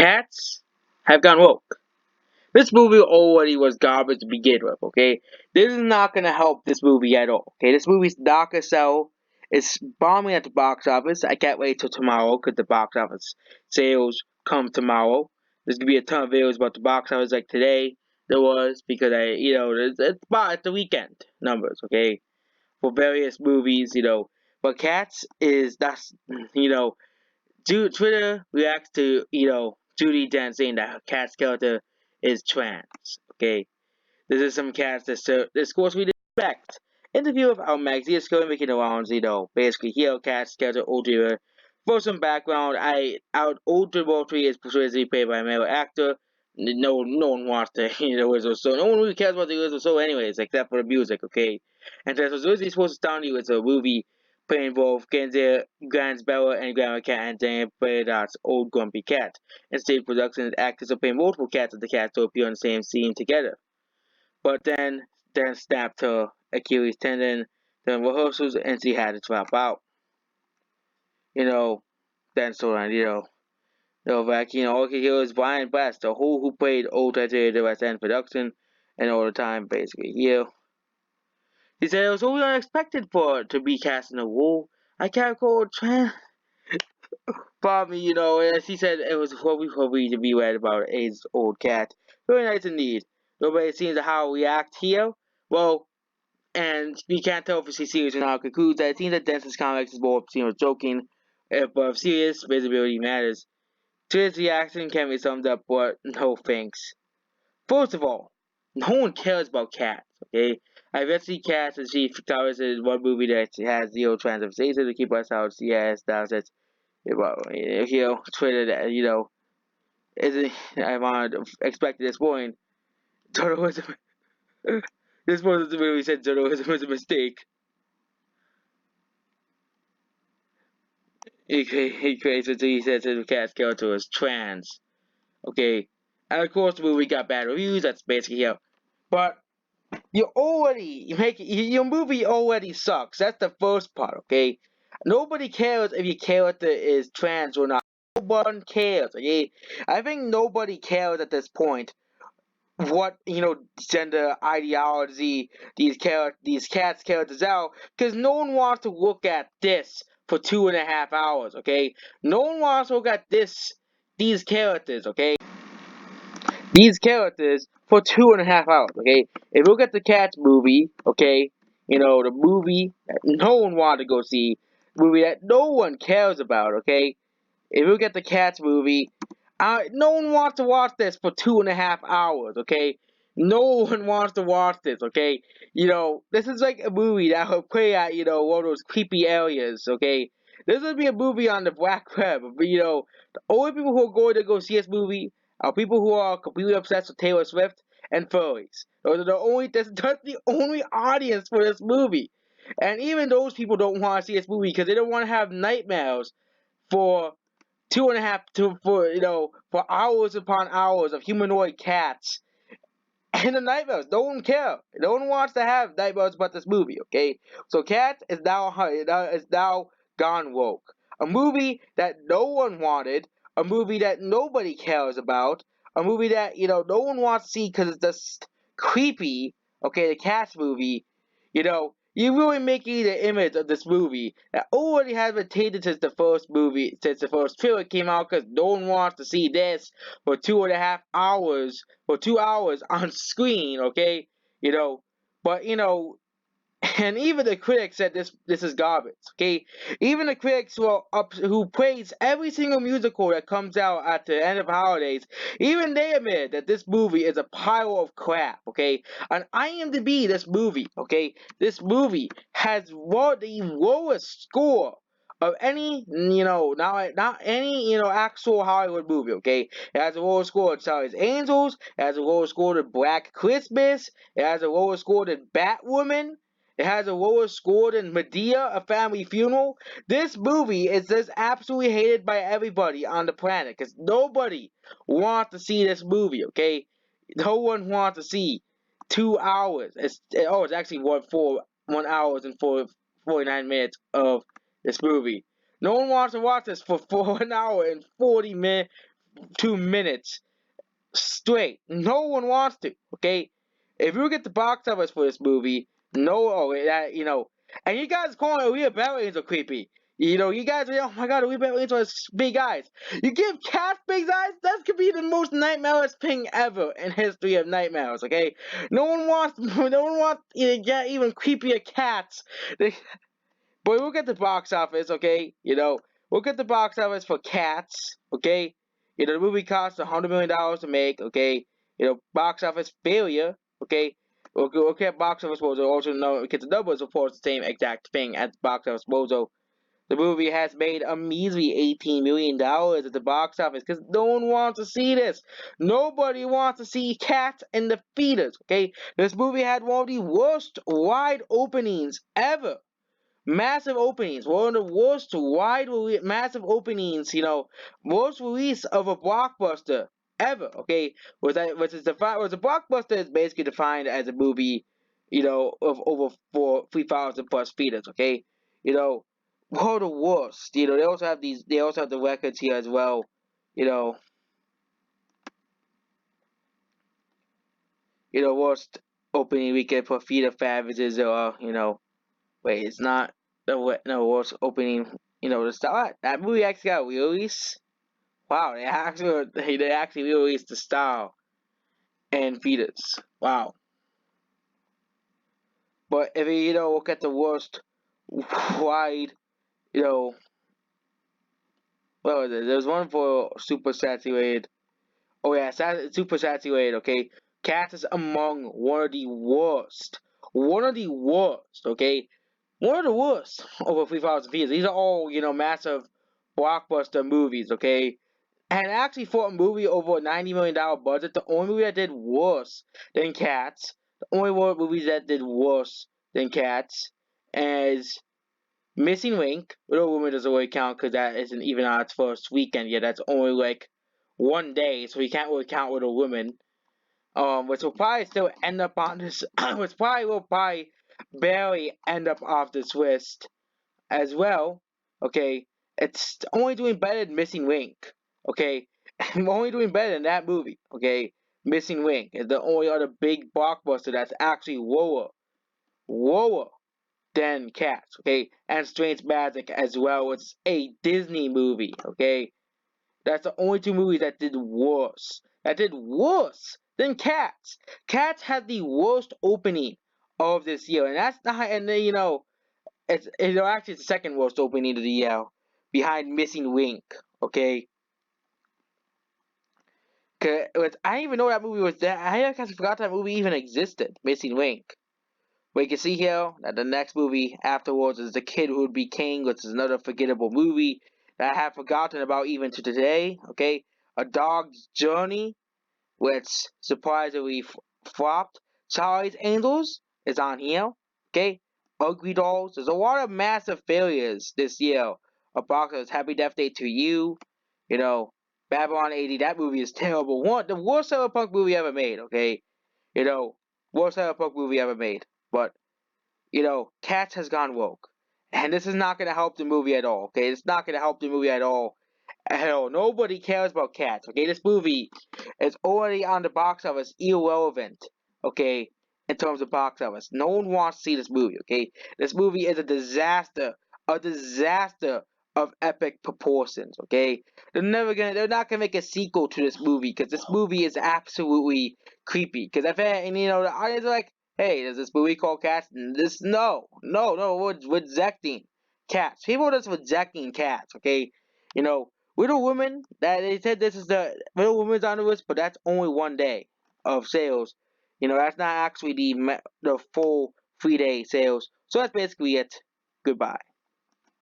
Cats have gone woke. This movie already was garbage to begin with, okay? This is not gonna help this movie at all, okay? This movie's not gonna sell. It's bombing at the box office. I can't wait till tomorrow because the box office sales come tomorrow. There's gonna be a ton of videos about the box office like today there was because it's the weekend numbers, okay? For various movies, But Cats is that's you know Twitter reacts to, Judy Dent saying that Cat's character is trans. Okay, this is some cats that this course we expect. Interview with our magazine is going making the rounds, basically here Cat's character older. For some background, our older Walter is portrayed to be played by a male actor. No one wants to, Wizard So. No one really cares about the Wizard So, anyways, except for the music, okay? And so it's really supposed to sound you as a movie playing both Genzer, Grand's Bella, and Grandma Cat, and then Predator's Old Grumpy Cat. And stage productions, actors are playing multiple cats of the cats to appear on the same scene together. But then snapped her Achilles tendon during rehearsals, and she had to drop out. You know, then so on, like, okay, here was Brian Best, the who played old Treasure the West End production, and all the time, basically, He said it was really unexpected for her to be cast in a role. I can't call trans. Probably, as he said, it was hoping to be read about A's old cat. Very nice indeed. Nobody seems to how react here. Well, and we can't tell if she's serious or not. Concludes that it seems that Denson's comics is more joking, but if serious, visibility matters. Today's reaction can be summed up, but no thanks. First of all, no one cares about cats, okay? I bet see cats and she covers in one movie that has zero transportation to keep us out. Yes, that's it. Twitter that, isn't, I want to expect this point. Journalism, this wasn't the movie said journalism was a mistake. He creates until he says his cat's character was trans. Okay. And of course the movie got bad reviews, that's basically it. But your movie already sucks. That's the first part, okay? Nobody cares if your character is trans or not. No one cares, okay? I think nobody cares at this point what gender ideology these cats characters out, because no one wants to look at this for 2.5 hours, okay? No one wants to look at these characters, okay? These characters for 2.5 hours, okay? If you look at the Cats movie, okay, the movie that no one wanted to go see, movie that no one cares about, okay? If you look at the Cats movie, no one wants to watch this for 2.5 hours, okay? No one wants to watch this, okay? This is like a movie that will play at, one of those creepy areas, okay? This would be a movie on the black web, but, the only people who are going to go see this movie are people who are completely obsessed with Taylor Swift and furries. That's the only audience for this movie. And even those people don't want to see this movie because they don't want to have nightmares for two and a half to for hours upon hours of humanoid cats and the nightmares. No one cares. No one wants to have nightmares about this movie. Okay, so Cats is now gone woke. A movie that no one wanted. A movie that nobody cares about. A movie that no one wants to see because it's just creepy. Okay, the Cats movie. You're really making the image of this movie that already has been tainted since the first trailer came out, because no one wants to see this for 2.5 hours, for 2 hours on screen, okay? You know, but and even the critics said this is garbage. Okay, even the critics who praise every single musical that comes out at the end of holidays, even they admit that this movie is a pile of crap. Okay, on IMDb, this movie has the lowest score of any, not any, actual Hollywood movie, okay? It has a lower score than Charlie's Angels, it has a lower score than Black Christmas, it has a lower score than Batwoman, it has a lower score than Medea, A Family Funeral. This movie is just absolutely hated by everybody on the planet because nobody wants to see this movie, okay? No one wants to see 2 hours. It's actually 1 hours and 49 minutes of this movie. No one wants to watch this for 1 hour and 40 minutes. 2 minutes straight. No one wants to. Okay, if you look at the box office for this movie, no, oh, that and you guys calling Aaliyah Bellings are creepy. You guys are, oh my god, Aaliyah Bellings has big eyes. You give cats big eyes? That could be the most nightmarish thing ever in history of nightmares. Okay, no one wants, to get even creepier cats. But look at the box office, okay? Look at the box office for Cats, okay? The movie cost $100 million to make, okay? Box office failure, okay? Look at box office proposal. Also, know because the numbers, of course, the same exact thing as box office proposal. The movie has made a measly $18 million at the box office because no one wants to see this. Nobody wants to see Cats in the theaters, okay? This movie had one of the worst wide openings ever. Massive openings, one of the worst massive openings, worst release of a blockbuster ever. Okay, which is defined, was a blockbuster is basically defined as a movie, of over 3,000 plus theaters. Okay, one of the worst. They also have they also have the records here as well. You know, worst opening weekend for theater averages, wait, it's not no worst opening. The Star. That movie actually got released. Wow, they actually released the Star and theaters. Wow. But if you look at the worst wide, you know, well, there's one for super saturated. Oh yeah, super saturated. Okay, Cats is among one of the worst. One of the worst. Okay, one of the worst over 3,000 views. These are all, massive blockbuster movies, okay? And actually, for a movie over a $90 million budget, the only movie that did worse than Cats, the only one movie that did worse than Cats, is Missing Link. Little Women doesn't really count because that isn't even on its first weekend yet. That's only like one day, so you can't really count Little Women. Which will probably still end up on this, which probably will barely end up off this list as well. Okay, it's only doing better than Missing Link. Okay, I'm only doing better than that movie. Okay, Missing Link is the only other big blockbuster that's actually lower than Cats. Okay, and Strange Magic as well. It's a Disney movie. Okay, that's the only two movies that did worse. That did worse than Cats. Cats had the worst opening of this year, and that's not. And then it's actually the second worst opening of the year, behind Missing Link. Okay, cause I didn't even know that movie was there. I actually forgot that movie even existed. Missing Link. But you can see here that the next movie afterwards is The Kid Who Would Be King, which is another forgettable movie that I have forgotten about even to today. Okay, A Dog's Journey, which surprisingly flopped. Charlie's Angels is on here. Okay, Ugly Dolls. There's a lot of massive failures this year. A box of Happy Death Day to You. You know, Babylon 80. That movie is terrible. The worst cyberpunk movie ever made. Okay, you know, worst cyberpunk movie ever made. But Cats has gone woke, and this is not going to help the movie at all. Okay, it's not going to help the movie at all. Hell, nobody cares about Cats. Okay, this movie is already on the box office irrelevant. Okay, in terms of box office, no one wants to see this movie. Okay, this movie is a disaster of epic proportions. Okay, they're not gonna make a sequel to this movie because this movie is absolutely creepy. Because the audience are like, hey, there's this movie called Cats. And no, we're rejecting Cats. People are just rejecting Cats. Okay, you know Little Women, that they said this is the Little Women's on the list, but that's only one day of sales. That's not actually the full 3-day sales. So that's basically it. Goodbye.